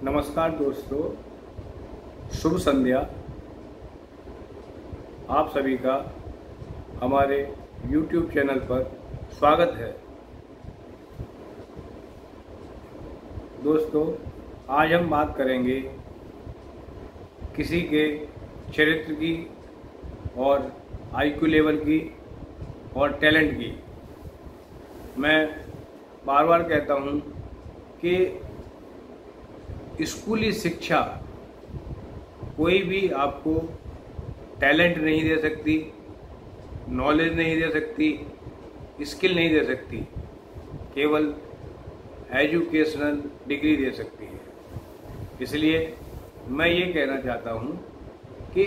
नमस्कार दोस्तों, शुभ संध्या। आप सभी का हमारे YouTube चैनल पर स्वागत है। दोस्तों, आज हम बात करेंगे किसी के चरित्र की और IQ लेवल की और टैलेंट की। मैं बार बार कहता हूँ कि स्कूली शिक्षा कोई भी आपको टैलेंट नहीं दे सकती, नॉलेज नहीं दे सकती, स्किल नहीं दे सकती, केवल एजुकेशनल डिग्री दे सकती है। इसलिए मैं ये कहना चाहता हूँ कि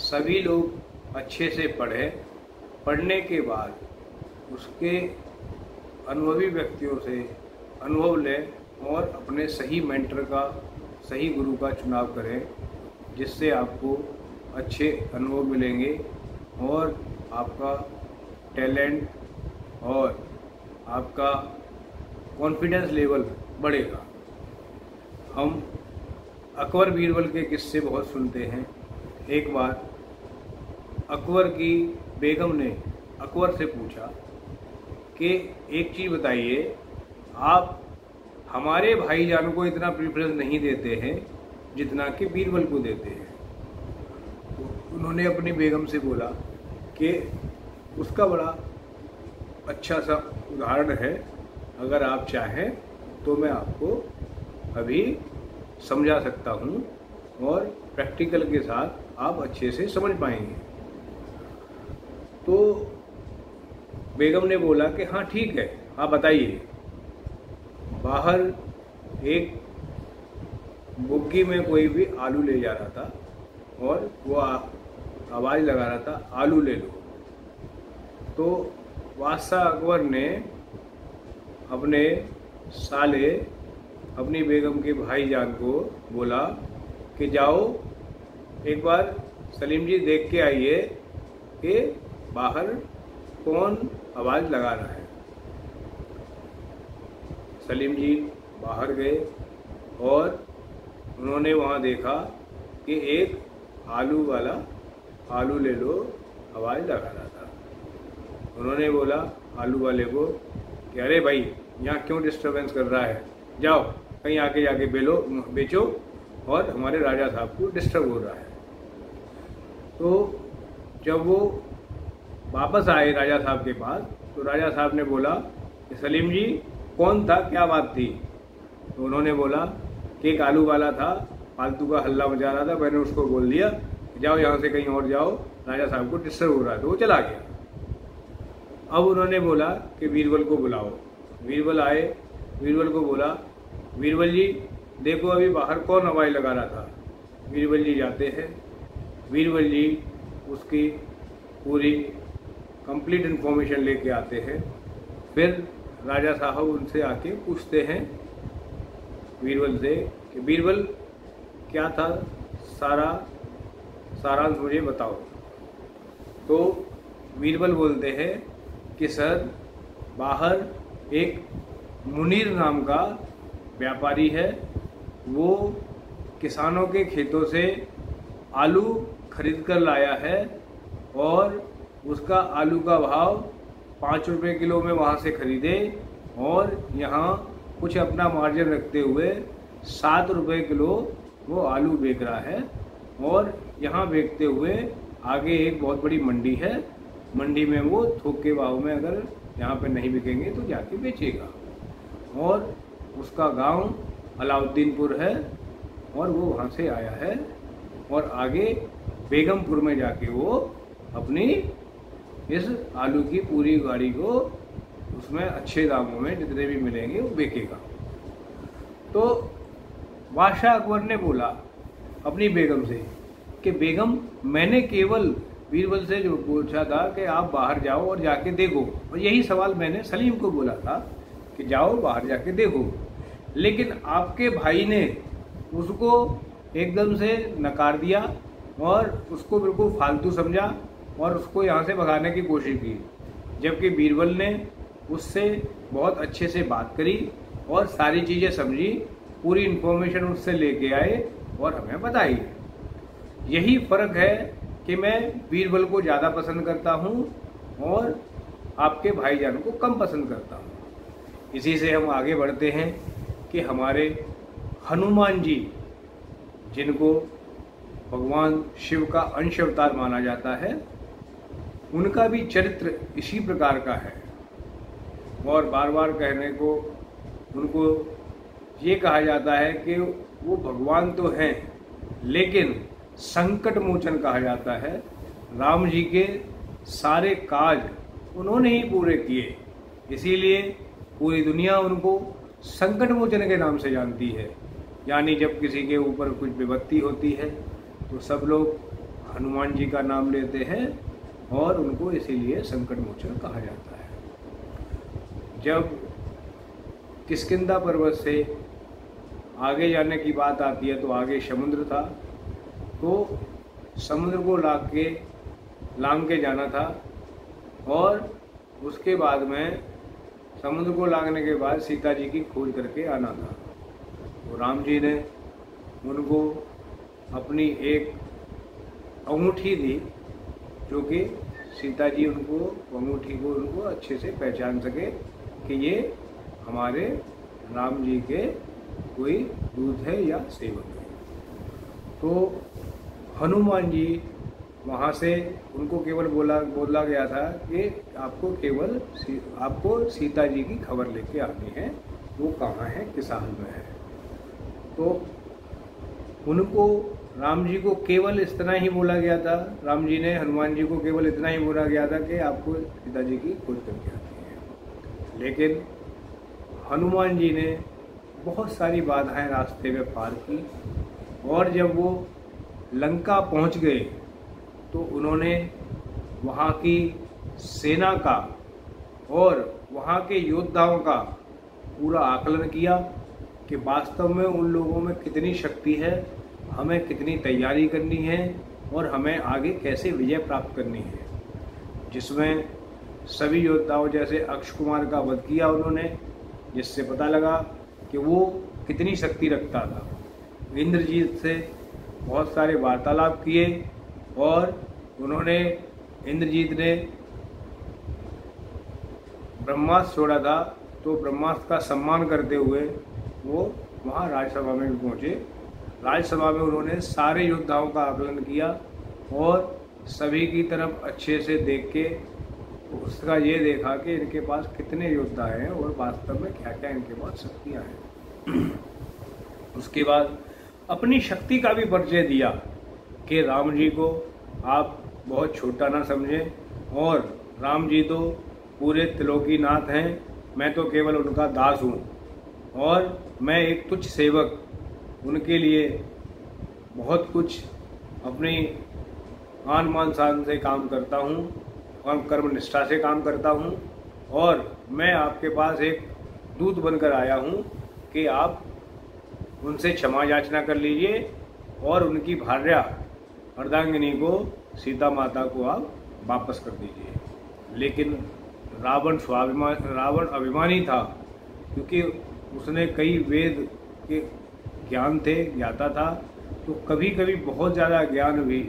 सभी लोग अच्छे से पढ़ें, पढ़ने के बाद उसके अनुभवी व्यक्तियों से अनुभव लें और अपने सही मेंटर का, सही गुरु का चुनाव करें, जिससे आपको अच्छे अनुभव मिलेंगे और आपका टैलेंट और आपका कॉन्फिडेंस लेवल बढ़ेगा। हम अकबर बीरबल के किस्से बहुत सुनते हैं। एक बार अकबर की बेगम ने अकबर से पूछा कि एक चीज़ बताइए, आप हमारे भाईजान को इतना प्रेफरेंस नहीं देते हैं जितना कि बीरबल को देते हैं। तो उन्होंने अपनी बेगम से बोला कि उसका बड़ा अच्छा सा उदाहरण है, अगर आप चाहें तो मैं आपको अभी समझा सकता हूँ और प्रैक्टिकल के साथ आप अच्छे से समझ पाएंगे। तो बेगम ने बोला कि हाँ ठीक है, आप बताइए। बाहर एक बुग्गी में कोई भी आलू ले जा रहा था और वो आवाज़ लगा रहा था, आलू ले लो। तो बादशाह अकबर ने अपने साले, अपनी बेगम के भाईजान को बोला कि जाओ एक बार सलीम जी देख के आइए कि बाहर कौन आवाज़ लगा रहा है। सलीम जी बाहर गए और उन्होंने वहाँ देखा कि एक आलू वाला आलू ले लो आवाज़ लगा रहा था। उन्होंने बोला आलू वाले को कि अरे भाई, यहाँ क्यों डिस्टर्बेंस कर रहा है, जाओ कहीं आके जाके बेचो और हमारे राजा साहब को डिस्टर्ब हो रहा है। तो जब वो वापस आए राजा साहब के पास, तो राजा साहब ने बोला कि सलीम जी कौन था, क्या बात थी? तो उन्होंने बोला कि एक आलू वाला था, फालतू का हल्ला मचा रहा था, मैंने उसको बोल दिया जाओ यहाँ से कहीं और जाओ, राजा साहब को डिस्टर्ब हो रहा है, तो वो चला गया। अब उन्होंने बोला कि बीरबल को बुलाओ। बीरबल आए, बीरबल को बोला बीरबल जी देखो अभी बाहर कौन आवाज़ लगा रहा था। बीरबल जी जाते हैं, बीरबल जी उसकी पूरी कंप्लीट इन्फॉर्मेशन लेके आते हैं। फिर राजा साहब उनसे आके पूछते हैं बीरबल से कि बीरबल क्या था, सारांश मुझे बताओ। तो बीरबल बोलते हैं कि सर, बाहर एक मुनीर नाम का व्यापारी है, वो किसानों के खेतों से आलू खरीद कर लाया है और उसका आलू का भाव 5 रुपये किलो में वहाँ से खरीदे और यहाँ कुछ अपना मार्जिन रखते हुए 7 रुपये किलो वो आलू बेच रहा है। और यहाँ बेचते हुए आगे एक बहुत बड़ी मंडी है, मंडी में वो थोक के भाव में अगर यहाँ पे नहीं बिकेंगे तो जाके बेचेगा। और उसका गांव अलाउद्दीनपुर है और वो वहाँ से आया है और आगे बेगमपुर में जाके वो अपनी इस आलू की पूरी गाड़ी को उसमें अच्छे दामों में जितने भी मिलेंगे वो बेचेगा। तो बादशाह अकबर ने बोला अपनी बेगम से कि बेगम, मैंने केवल बीरबल से जो पूछा था कि आप बाहर जाओ और जाके देखो, और यही सवाल मैंने सलीम को बोला था कि जाओ बाहर जाके देखो, लेकिन आपके भाई ने उसको एकदम से नकार दिया और उसको बिल्कुल फालतू समझा और उसको यहाँ से भगाने की कोशिश की। जबकि बीरबल ने उससे बहुत अच्छे से बात करी और सारी चीज़ें समझी पूरी इन्फॉर्मेशन उससे लेके आए और हमें बताई। यही फर्क है कि मैं बीरबल को ज़्यादा पसंद करता हूँ और आपके भाईजान को कम पसंद करता हूँ। इसी से हम आगे बढ़ते हैं कि हमारे हनुमान जी, जिनको भगवान शिव का अंश अवतार माना जाता है, उनका भी चरित्र इसी प्रकार का है। और बार बार कहने को उनको ये कहा जाता है कि वो भगवान तो हैं, लेकिन संकट मोचन कहा जाता है। राम जी के सारे काज उन्होंने ही पूरे किए, इसीलिए पूरी दुनिया उनको संकट मोचन के नाम से जानती है। यानी जब किसी के ऊपर कुछ विपत्ति होती है तो सब लोग हनुमान जी का नाम लेते हैं और उनको इसीलिए संकट मोचन कहा जाता है। जब किष्किंधा पर्वत से आगे जाने की बात आती है तो आगे समुद्र था, तो समुद्र को लांग के जाना था और उसके बाद में समुद्र को लांघने के बाद सीता जी की खोज करके आना था। तो राम जी ने उनको अपनी एक अंगूठी दी, जो कि सीता जी उनको अंगूठी को उनको अच्छे से पहचान सके कि ये हमारे राम जी के कोई दूत है या सेवक है। तो हनुमान जी वहाँ से उनको केवल बोला गया था कि आपको सीता जी की खबर लेके आनी है, वो कहाँ है, किस हाल में है। तो उनको राम जी को केवल इस तरह ही बोला गया था, राम जी ने हनुमान जी को केवल इतना ही बोला गया था कि आपको सीता जी की खोज करके आनी है। लेकिन हनुमान जी ने बहुत सारी बाधाएं रास्ते में पार की और जब वो लंका पहुंच गए तो उन्होंने वहाँ की सेना का और वहाँ के योद्धाओं का पूरा आकलन किया कि वास्तव में उन लोगों में कितनी शक्ति है, हमें कितनी तैयारी करनी है और हमें आगे कैसे विजय प्राप्त करनी है। जिसमें सभी योद्धाओं जैसे अक्षय कुमार का वध किया उन्होंने, जिससे पता लगा कि वो कितनी शक्ति रखता था। इंद्रजीत से बहुत सारे वार्तालाप किए और इंद्रजीत ने ब्रह्मास्त्र छोड़ा था, तो ब्रह्मास्त्र का सम्मान करते हुए वो वहाँ राज्यसभा में भी पहुँचे। राज्यसभा में उन्होंने सारे योद्धाओं का आकलन किया और सभी की तरफ अच्छे से देख के उसका ये देखा कि इनके पास कितने योद्धा हैं और वास्तव में क्या क्या इनके पास शक्तियाँ हैं। उसके बाद अपनी शक्ति का भी परिचय दिया कि राम जी को आप बहुत छोटा ना समझें और राम जी तो पूरे त्रिलोकीनाथ हैं, मैं तो केवल उनका दास हूँ और मैं एक तुच्छ सेवक, उनके लिए बहुत कुछ अपनी आन मान शान से काम करता हूँ और कर्म निष्ठा से काम करता हूँ और मैं आपके पास एक दूत बनकर आया हूँ कि आप उनसे क्षमा याचना कर लीजिए और उनकी भार्या अर्धांगिनी को, सीता माता को आप वापस कर दीजिए। लेकिन रावण अभिमानी था, क्योंकि उसने कई वेद के ज्ञान ज्ञाता था, तो कभी कभी बहुत ज़्यादा ज्ञान भी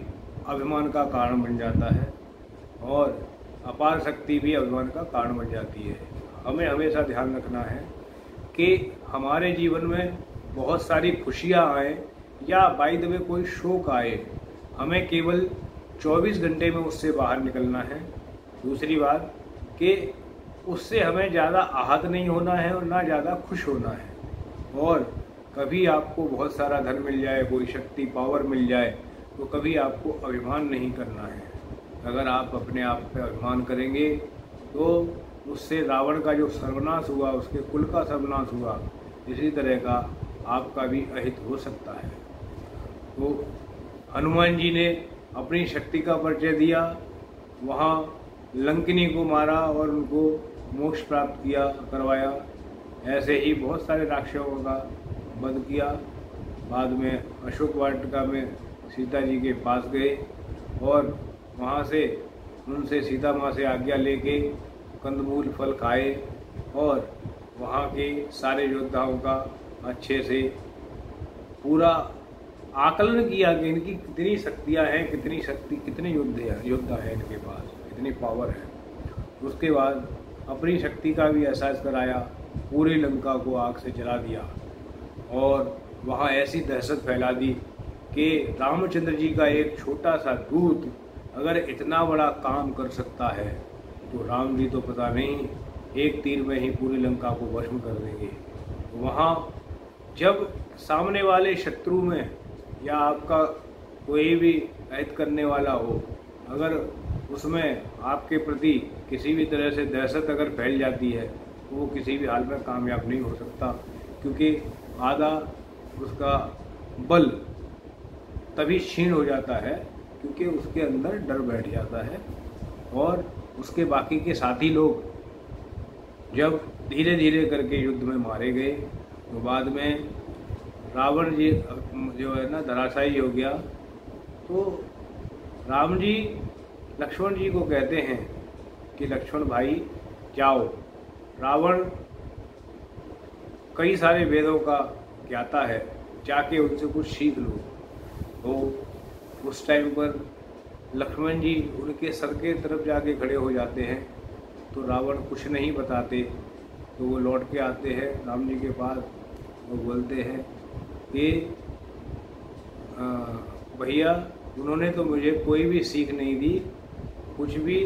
अभिमान का कारण बन जाता है और अपार शक्ति भी अभिमान का कारण बन जाती है। हमें हमेशा ध्यान रखना है कि हमारे जीवन में बहुत सारी खुशियाँ आए या बाय द वे कोई शोक आए, हमें केवल 24 घंटे में उससे बाहर निकलना है। दूसरी बात कि उससे हमें ज़्यादा आहत नहीं होना है और ना ज़्यादा खुश होना है। और कभी आपको बहुत सारा धन मिल जाए, कोई शक्ति पावर मिल जाए, तो कभी आपको अभिमान नहीं करना है। अगर आप अपने आप पे अभिमान करेंगे तो उससे रावण का जो सर्वनाश हुआ, उसके कुल का सर्वनाश हुआ, इसी तरह का आपका भी अहित हो सकता है। तो हनुमान जी ने अपनी शक्ति का परिचय दिया, वहाँ लंकिनी को मारा और उनको मोक्ष प्राप्त करवाया। ऐसे ही बहुत सारे राक्षसों का वध किया। बाद में अशोक वाटिका में सीता जी के पास गए और वहाँ से उनसे सीता माँ से आज्ञा लेके कंदमूल फल खाए और वहाँ के सारे योद्धाओं का अच्छे से पूरा आकलन किया कि इनकी कितनी शक्तियाँ हैं, कितने योद्धा हैं इनके पास, कितनी पावर है। उसके बाद अपनी शक्ति का भी एहसास कराया, पूरी लंका को आग से जला दिया और वहाँ ऐसी दहशत फैला दी कि रामचंद्र जी का एक छोटा सा दूत अगर इतना बड़ा काम कर सकता है तो राम जी तो पता नहीं एक तीर में ही पूरी लंका को भस्म कर देंगे। वहाँ जब सामने वाले शत्रु में या आपका कोई भी ऐद करने वाला हो, अगर उसमें आपके प्रति किसी भी तरह से दहशत अगर फैल जाती है तो वो किसी भी हाल में कामयाब नहीं हो सकता, क्योंकि आधा उसका बल तभी क्षीण हो जाता है क्योंकि उसके अंदर डर बैठ जाता है। और उसके बाकी के साथी लोग जब धीरे धीरे करके युद्ध में मारे गए तो बाद में रावण जी जो है ना धराशायी हो गया। तो राम जी लक्ष्मण जी को कहते हैं कि लक्ष्मण भाई जाओ, रावण कई सारे वेदों का ज्ञाता है, जाके उनसे कुछ सीख लो। तो उस टाइम पर लक्ष्मण जी उनके सर के तरफ जाके खड़े हो जाते हैं तो रावण कुछ नहीं बताते। तो वो लौट के आते हैं राम जी के पास, वो बोलते हैं कि भैया उन्होंने तो मुझे कोई भी सीख नहीं दी, कुछ भी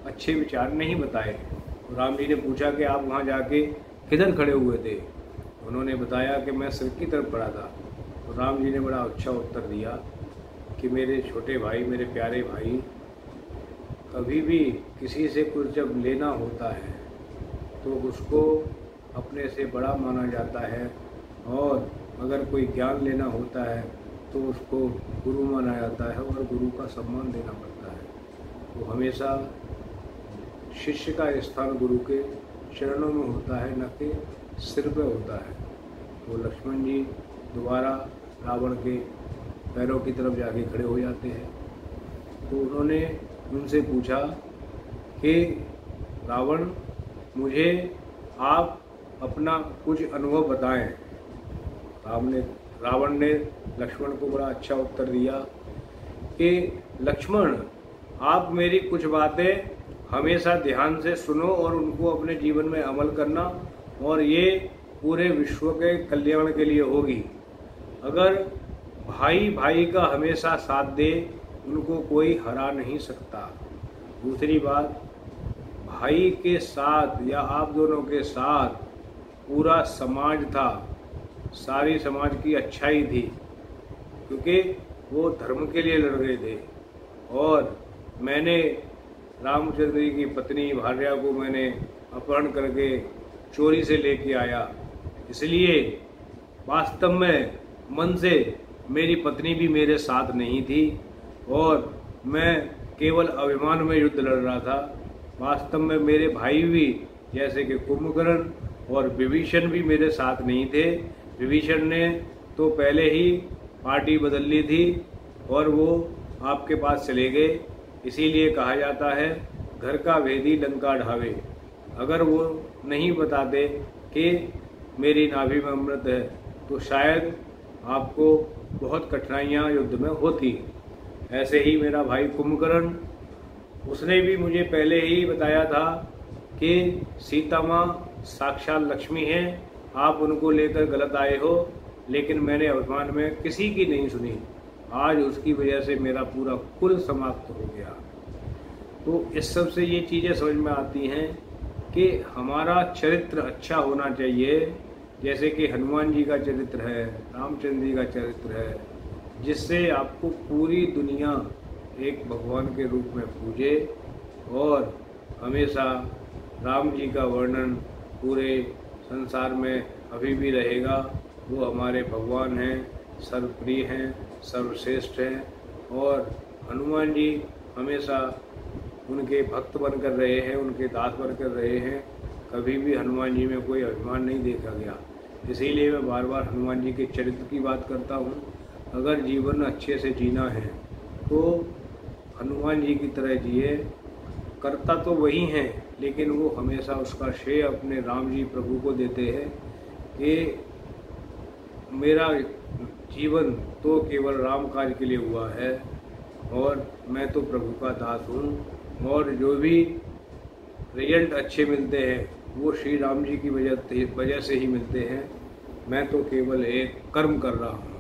अच्छे विचार नहीं बताए। तो राम जी ने पूछा कि आप वहाँ जाके किधर खड़े हुए थे? उन्होंने बताया कि मैं सिर की तरफ खड़ा था। तो राम जी ने बड़ा अच्छा उत्तर दिया कि मेरे छोटे भाई, मेरे प्यारे भाई, कभी भी किसी से कुछ जब लेना होता है तो उसको अपने से बड़ा माना जाता है, और अगर कोई ज्ञान लेना होता है तो उसको गुरु माना जाता है और गुरु का सम्मान देना पड़ता है। तो हमेशा शिष्य का स्थान गुरु के चरणों में होता है, न कि सिर पे होता है। तो लक्ष्मण जी दोबारा रावण के पैरों की तरफ जाके खड़े हो जाते हैं। तो उन्होंने उनसे पूछा कि रावण, मुझे आप अपना कुछ अनुभव बताएं। रावण ने लक्ष्मण को बड़ा अच्छा उत्तर दिया कि लक्ष्मण, आप मेरी कुछ बातें हमेशा ध्यान से सुनो और उनको अपने जीवन में अमल करना, और ये पूरे विश्व के कल्याण के लिए होगी। अगर भाई भाई का हमेशा साथ दे, उनको कोई हरा नहीं सकता। दूसरी बात, भाई के साथ या आप दोनों के साथ पूरा समाज था, सारी समाज की अच्छाई थी, क्योंकि वो धर्म के लिए लड़ रहे थे। और मैंने रामचंद्र जी की पत्नी भार्या को मैंने अपहरण करके चोरी से लेके आया, इसलिए वास्तव में मन से मेरी पत्नी भी मेरे साथ नहीं थी और मैं केवल अभिमान में युद्ध लड़ रहा था। वास्तव में मेरे भाई भी, जैसे कि कुंभकर्ण और विभीषण भी मेरे साथ नहीं थे। विभीषण ने तो पहले ही पार्टी बदल ली थी और वो आपके पास चले गए। इसीलिए कहा जाता है, घर का भेदी लंका ढावे। अगर वो नहीं बताते कि मेरी नाभि में अमृत है तो शायद आपको बहुत कठिनाइयाँ युद्ध में होती। ऐसे ही मेरा भाई कुंभकर्ण, उसने भी मुझे पहले ही बताया था कि सीता माँ साक्षात लक्ष्मी हैं, आप उनको लेकर गलत आए हो, लेकिन मैंने अभिमान में किसी की नहीं सुनी। आज उसकी वजह से मेरा पूरा कुल समाप्त हो गया। तो इस सब से ये चीज़ें समझ में आती हैं कि हमारा चरित्र अच्छा होना चाहिए, जैसे कि हनुमान जी का चरित्र है, रामचंद्र जी का चरित्र है, जिससे आपको पूरी दुनिया एक भगवान के रूप में पूजे। और हमेशा राम जी का वर्णन पूरे संसार में अभी भी रहेगा। वो हमारे भगवान हैं, सर्वप्रिय हैं, सर्वश्रेष्ठ हैं। और हनुमान जी हमेशा उनके भक्त बनकर रहे हैं, उनके दास बनकर रहे हैं। कभी भी हनुमान जी में कोई अभिमान नहीं देखा गया। इसीलिए मैं बार बार हनुमान जी के चरित्र की बात करता हूँ। अगर जीवन अच्छे से जीना है तो हनुमान जी की तरह जिए। करता तो वही हैं, लेकिन वो हमेशा उसका श्रेय अपने राम जी प्रभु को देते हैं कि मेरा जीवन तो केवल राम काज के लिए हुआ है और मैं तो प्रभु का दास हूँ और जो भी रिजल्ट अच्छे मिलते हैं वो श्री राम जी की वजह से ही मिलते हैं। मैं तो केवल एक कर्म कर रहा हूँ।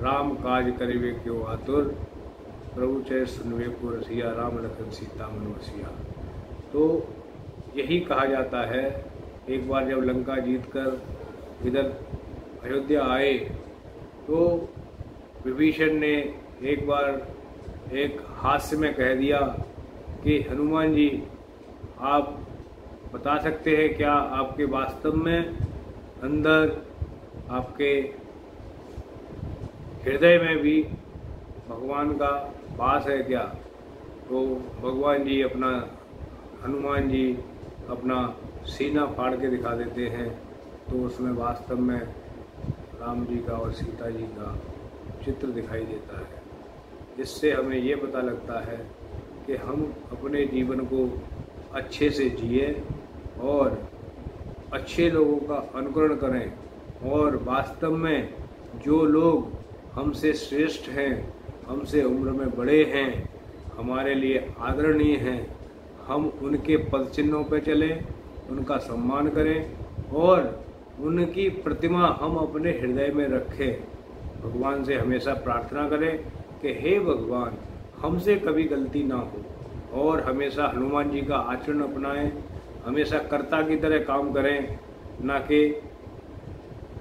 राम काज करिवे क्यों आतुर, प्रभु चय सुनवे को रसिया, राम लखन सीता मन बसिया। तो यही कहा जाता है। एक बार जब लंका जीतकर इधर अयोध्या आए तो विभीषण ने एक बार एक हास्य में कह दिया कि हनुमान जी, आप बता सकते हैं क्या आपके वास्तव में अंदर आपके हृदय में भी भगवान का वास है क्या? तो भगवान जी हनुमान जी अपना सीना फाड़ के दिखा देते हैं, तो उसमें वास्तव में राम जी का और सीता जी का चित्र दिखाई देता है। इससे हमें ये पता लगता है कि हम अपने जीवन को अच्छे से जिए और अच्छे लोगों का अनुकरण करें और वास्तव में जो लोग हमसे श्रेष्ठ हैं, हमसे उम्र में बड़े हैं, हमारे लिए आदरणीय हैं, हम उनके पद चिन्हों पर चलें, उनका सम्मान करें और उनकी प्रतिमा हम अपने हृदय में रखें। भगवान से हमेशा प्रार्थना करें कि हे भगवान, हमसे कभी गलती ना हो और हमेशा हनुमान जी का आचरण अपनाएं, हमेशा कर्ता की तरह काम करें, ना कि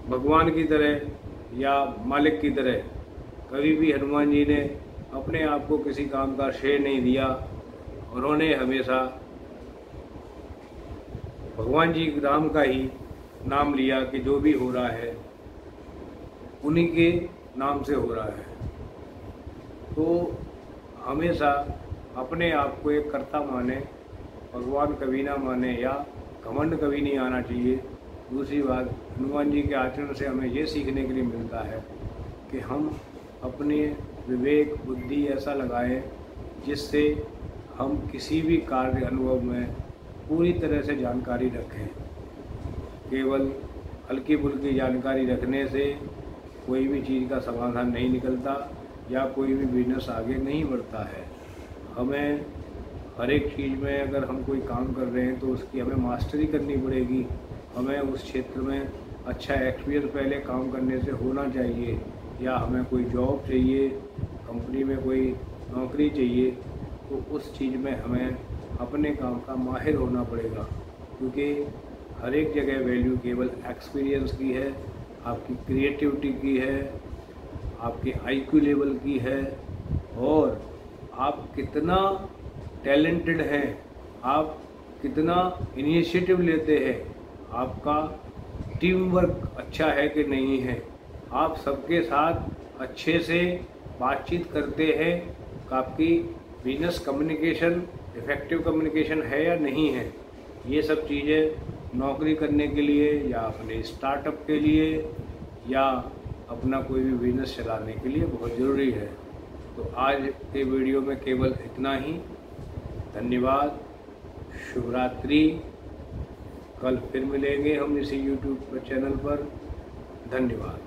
भगवान की तरह या मालिक की तरह। कभी भी हनुमान जी ने अपने आप को किसी काम का श्रेय नहीं दिया। उन्होंने हमेशा भगवान जी राम का ही नाम लिया कि जो भी हो रहा है उन्हीं के नाम से हो रहा है। तो हमेशा अपने आप को एक कर्ता माने, भगवान कभी ना माने या घमंड कभी नहीं आना चाहिए। दूसरी बात, हनुमान जी के आचरण से हमें ये सीखने के लिए मिलता है कि हम अपने विवेक बुद्धि ऐसा लगाएं जिससे हम किसी भी कार्य अनुभव में पूरी तरह से जानकारी रखें। केवल हल्की फुल्की जानकारी रखने से कोई भी चीज़ का समाधान नहीं निकलता या कोई भी बिजनेस आगे नहीं बढ़ता है। हमें हर एक चीज़ में अगर हम कोई काम कर रहे हैं तो उसकी हमें मास्टरी करनी पड़ेगी। हमें उस क्षेत्र में अच्छा एक्सपीरियंस पहले काम करने से होना चाहिए, या हमें कोई जॉब चाहिए, कंपनी में कोई नौकरी चाहिए, तो उस चीज़ में हमें अपने काम का माहिर होना पड़ेगा। क्योंकि हर एक जगह वैल्यू केवल एक्सपीरियंस की है, आपकी क्रिएटिविटी की है, आपके IQ लेवल की है और आप कितना टैलेंटेड हैं, आप कितना इनिशिएटिव लेते हैं, आपका टीम वर्क अच्छा है कि नहीं है, आप सबके साथ अच्छे से बातचीत करते हैं, आपकी बिजनेस कम्युनिकेशन इफ़ेक्टिव कम्युनिकेशन है या नहीं है। ये सब चीज़ें नौकरी करने के लिए या अपने स्टार्टअप के लिए या अपना कोई भी बिजनेस चलाने के लिए बहुत ज़रूरी है। तो आज के वीडियो में केवल इतना ही। धन्यवाद, शुभ रात्रि। कल फिर मिलेंगे हम इसी YouTube चैनल पर। धन्यवाद।